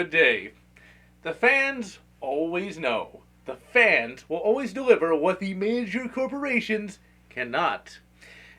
good day. The fans always know. The fans will always deliver what the major corporations cannot.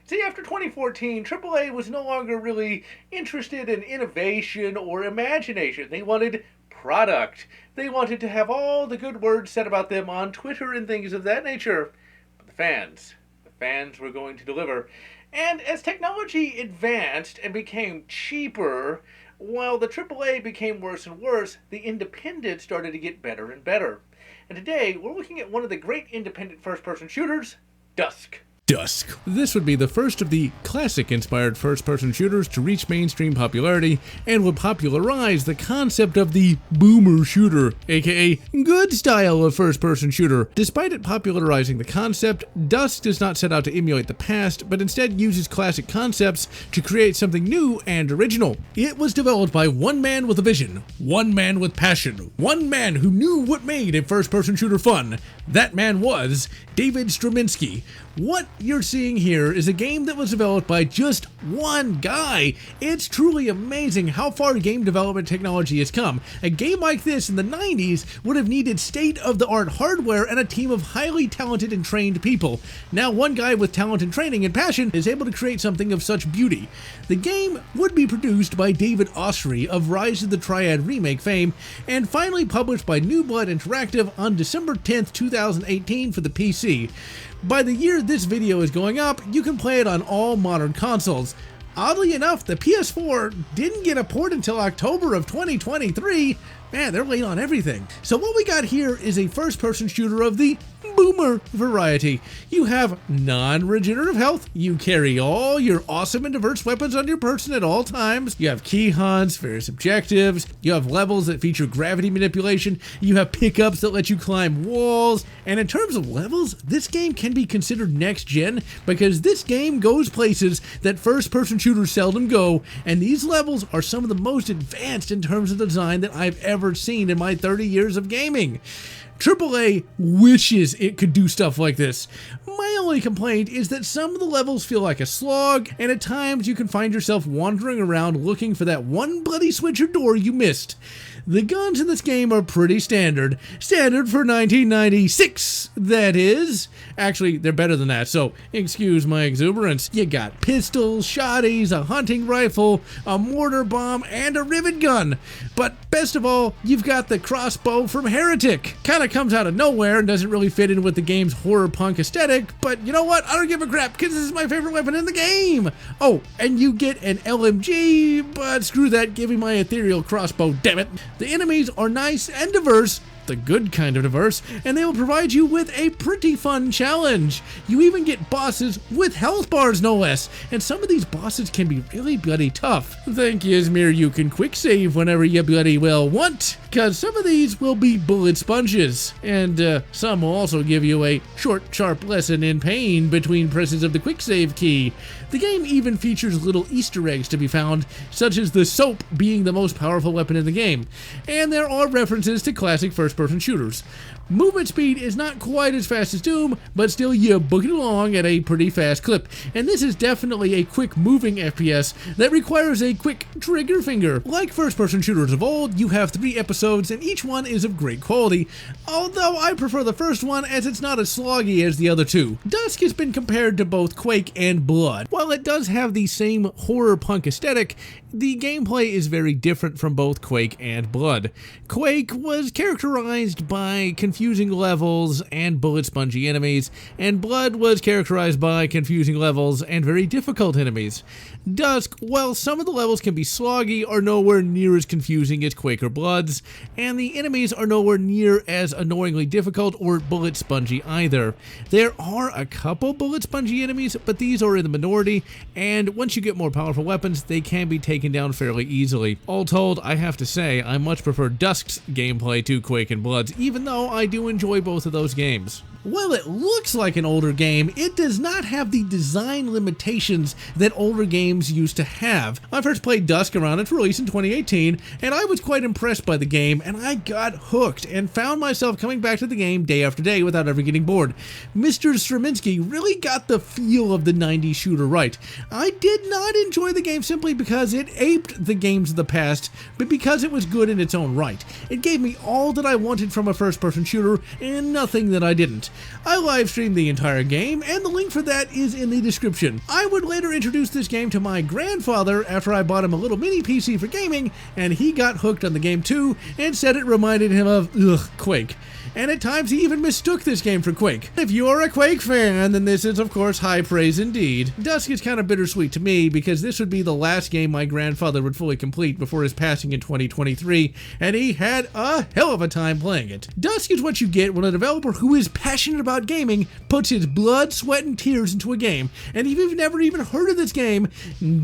See, after 2014, AAA was no longer really interested in innovation or imagination. They wanted product. They wanted to have all the good words said about them on Twitter and things of that nature. But the fans were going to deliver. And as technology advanced and became cheaper, while the AAA became worse and worse, the independent started to get better and better. And today, we're looking at one of the great independent first-person shooters, Dusk. Dusk. This would be the first of the classic-inspired first-person shooters to reach mainstream popularity and would popularize the concept of the boomer shooter, aka good style of first-person shooter. Despite it popularizing the concept, Dusk does not set out to emulate the past, but instead uses classic concepts to create something new and original. It was developed by one man with a vision, one man with passion, one man who knew what made a first-person shooter fun. That man was David Straczynski. What you're seeing here is a game that was developed by just one guy. It's truly amazing how far game development technology has come. A game like this in the 90s would have needed state-of-the-art hardware and a team of highly talented and trained people. Now one guy with talent and training and passion is able to create something of such beauty. The game would be produced by David Ossry of Rise of the Triad remake fame and finally published by New Blood Interactive on December 10th, 2018 for the PC. By the year this video is going up, you can play it on all modern consoles. Oddly enough, the PS4 didn't get a port until October of 2023. Man, they're late on everything. So what we got here is a first-person shooter of the boomer variety. You have non-regenerative health, you carry all your awesome and diverse weapons on your person at all times, you have key hunts, various objectives, you have levels that feature gravity manipulation, you have pickups that let you climb walls, and in terms of levels, this game can be considered next-gen because this game goes places that first-person shooters seldom go, and these levels are some of the most advanced in terms of design that I've ever seen in my 30 years of gaming. AAA wishes it could do stuff like this. My only complaint is that some of the levels feel like a slog, and at times you can find yourself wandering around looking for that one bloody switch or door you missed. The guns in this game are pretty standard. Standard for 1996, that is. Actually, they're better than that, so excuse my exuberance. You got pistols, shotties, a hunting rifle, a mortar bomb, and a rivet gun. But best of all, you've got the crossbow from Heretic. Kinda comes out of nowhere and doesn't really fit in with the game's horror punk aesthetic, but you know what? I don't give a crap because this is my favorite weapon in the game. Oh, and you get an LMG, but screw that, give me my ethereal crossbow, damn it. The enemies are nice and diverse, the good kind of diverse, and they will provide you with a pretty fun challenge. You even get bosses with health bars, no less, and some of these bosses can be really bloody tough. Thank you, Izmir, you can quick save whenever you bloody well want, because some of these will be bullet sponges, and some will also give you a short, sharp lesson in pain between presses of the quick save key. The game even features little Easter eggs to be found, such as the soap being the most powerful weapon in the game, and there are references to classic first-person shooters. Movement speed is not quite as fast as Doom, but still you book it along at a pretty fast clip, and this is definitely a quick moving FPS that requires a quick trigger finger. Like first-person shooters of old, you have 3 episodes and each one is of great quality, although I prefer the first one as it's not as sloggy as the other two. Dusk has been compared to both Quake and Blood. While it does have the same horror punk aesthetic, the gameplay is very different from both Quake and Blood. Quake was characterized by confusing levels and bullet spongy enemies, and Blood was characterized by confusing levels and very difficult enemies. Dusk, while some of the levels can be sloggy, are nowhere near as confusing as Quake or Blood's, and the enemies are nowhere near as annoyingly difficult or bullet spongy either. There are a couple bullet spongy enemies, but these are in the minority, and once you get more powerful weapons, they can be taken down fairly easily. All told, I have to say, I much prefer Dusk's gameplay to Quake and Blood's, even though I do enjoy both of those games. While it looks like an older game, it does not have the design limitations that older games used to have. I first played Dusk around its release in 2018, and I was quite impressed by the game. game, and I got hooked and found myself coming back to the game day after day without ever getting bored. Mr. Straczynski really got the feel of the 90s shooter right. I did not enjoy the game simply because it aped the games of the past, but because it was good in its own right. It gave me all that I wanted from a first-person shooter and nothing that I didn't. I live-streamed the entire game, and the link for that is in the description. I would later introduce this game to my grandfather after I bought him a little mini PC for gaming, and he got hooked on the game too and said it reminded him of, Quake. And at times he even mistook this game for Quake. If you're a Quake fan, then this is of course high praise indeed. Dusk is kind of bittersweet to me because this would be the last game my grandfather would fully complete before his passing in 2023, and he had a hell of a time playing it. Dusk is what you get when a developer who is passionate about gaming puts his blood, sweat, and tears into a game, and if you've never even heard of this game,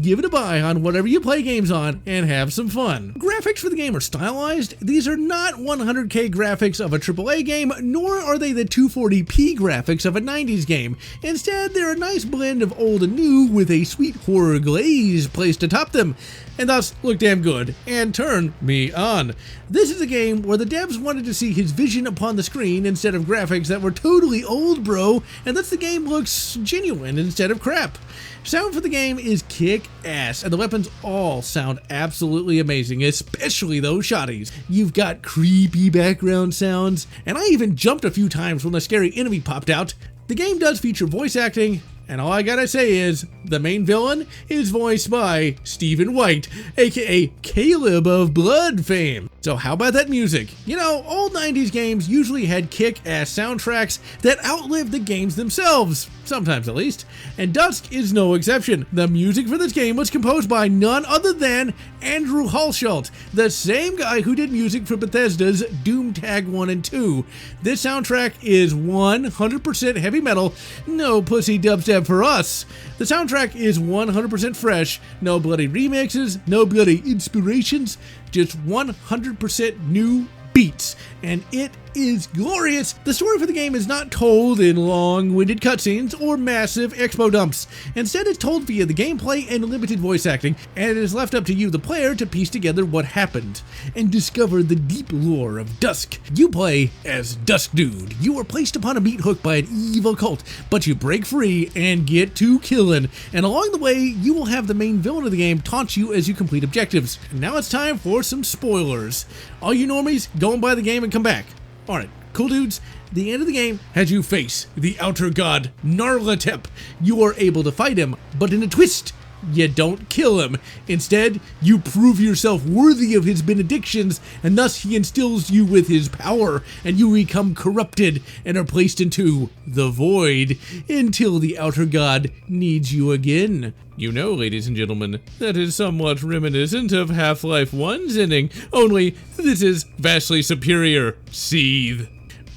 give it a buy on whatever you play games on and have some fun. Graphics for the game are stylized. These are not 100K graphics of a AAA game, nor are they the 240p graphics of a 90s game. Instead, they're a nice blend of old and new with a sweet horror glaze placed atop them, and thus look damn good and turn me on. This is a game where the devs wanted to see his vision upon the screen instead of graphics that were totally old, bro, and thus the game looks genuine instead of crap. Sound for the game is kick-ass, and the weapons all sound absolutely amazing, especially those shotties. You've got creepy background sounds, and I even jumped a few times when the scary enemy popped out. The game does feature voice acting, and all I gotta say is, the main villain is voiced by Stephen White, aka Caleb of Blood fame. So how about that music? You know, old 90s games usually had kick-ass soundtracks that outlived the games themselves, sometimes at least, and Dusk is no exception. The music for this game was composed by none other than Andrew Halshult, the same guy who did music for Bethesda's Doom Tag 1 and 2. This soundtrack is 100% heavy metal, no pussy dubstep for us. The soundtrack is 100% fresh, no bloody remixes, no bloody inspirations, just 100% new beats, and it is glorious. The story for the game is not told in long-winded cutscenes or massive expo dumps. Instead, it's told via the gameplay and limited voice acting, and it is left up to you, the player, to piece together what happened and discover the deep lore of Dusk. You play as Dusk Dude. You are placed upon a meat hook by an evil cult, but you break free and get to killing, and along the way, you will have the main villain of the game taunt you as you complete objectives. And now it's time for some spoilers. All you normies, go and buy the game and come back. Alright, cool dudes, the end of the game has you face the outer god Narlatep. You are able to fight him, but in a twist, you don't kill him. Instead, you prove yourself worthy of his benedictions, and thus he instills you with his power, and you become corrupted and are placed into the void until the outer god needs you again. You know, ladies and gentlemen, that is somewhat reminiscent of Half-Life 1's ending, only this is vastly superior. Seethe.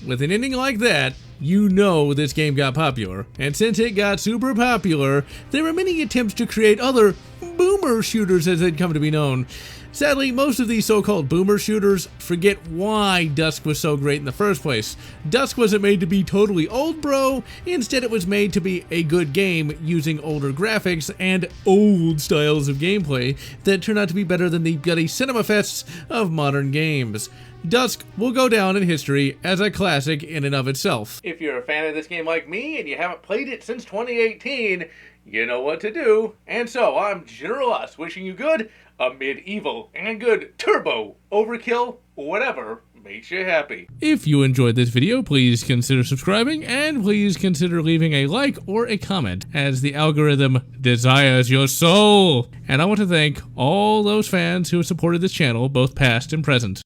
With an ending like that, you know this game got popular, and since it got super popular, there were many attempts to create other boomer shooters as they'd come to be known. Sadly, most of these so-called boomer shooters forget why Dusk was so great in the first place. Dusk wasn't made to be totally old, bro. Instead, it was made to be a good game using older graphics and old styles of gameplay that turn out to be better than the bloody cinema fests of modern games. Dusk will go down in history as a classic in and of itself. If you're a fan of this game like me and you haven't played it since 2018, you know what to do. And so, I'm General Lotz, wishing you good, a medieval and good turbo overkill, whatever makes you happy. If you enjoyed this video, please consider subscribing, and please consider leaving a like or a comment, as the algorithm desires your soul. And I want to thank all those fans who have supported this channel, both past and present.